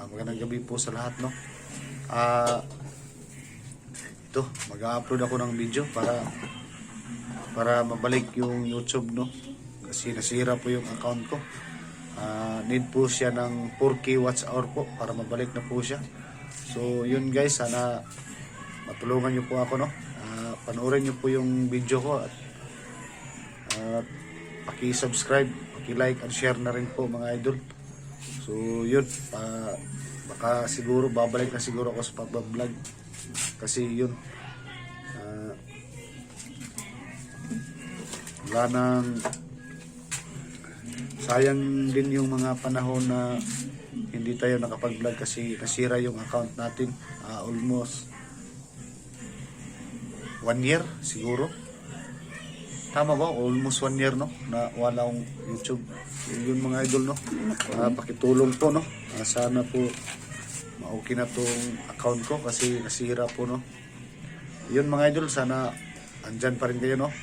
Magandang gabi po sa lahat, no. Ito, mag-upload ako ng video para mabalik yung YouTube, no. Kasi nasira po yung account ko. Need po siya ng 4K watch hour po para mabalik na po siya. So yun guys, sana matulungan niyo po ako, no. Panoorin niyo po yung video ko at paki-subscribe, paki-like and share na rin po mga idol. So yun, baka siguro babalik na siguro ako sa pag-vlog kasi yun, wala nang, sayang din yung mga panahon na hindi tayo nakapag-vlog kasi nasira yung account natin. Almost 1 year siguro. Tama ba? Almost 1 year, no? Na wala akong YouTube. Yun mga idol, no? Pakitulong po, no? Sana po ma-okay na tong account ko kasi nasira po, no? Yun mga idol, sana andyan pa rin kayo, no?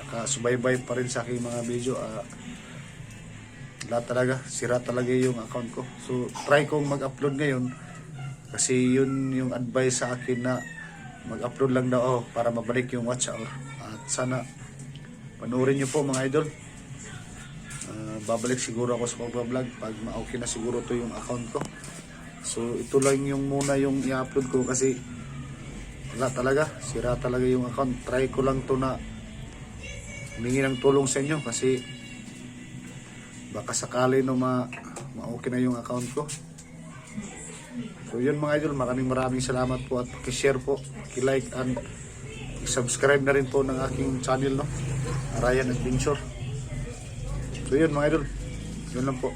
Nakasubaybay pa rin sa aking mga video. Lahat talaga, sira talaga yung account ko. So, try kong mag-upload ngayon kasi yun yung advice sa akin na mag-upload lang daw para mabalik yung watch hour. At sana panoorin nyo po mga idol. Babalik siguro ako sa pag-vlog pag ma-okay na siguro to yung account ko. So ito lang yung muna yung i-upload ko kasi wala talaga, sira talaga yung account. Try ko lang to na humingi ng tulong sa inyo kasi baka sakali no ma-okay na yung account ko. So yun mga idol, maraming salamat po at paki-share po, paki-like and subscribe na rin po ng aking channel, no, Ryan Adventure. So yun mga idol, yun lang po.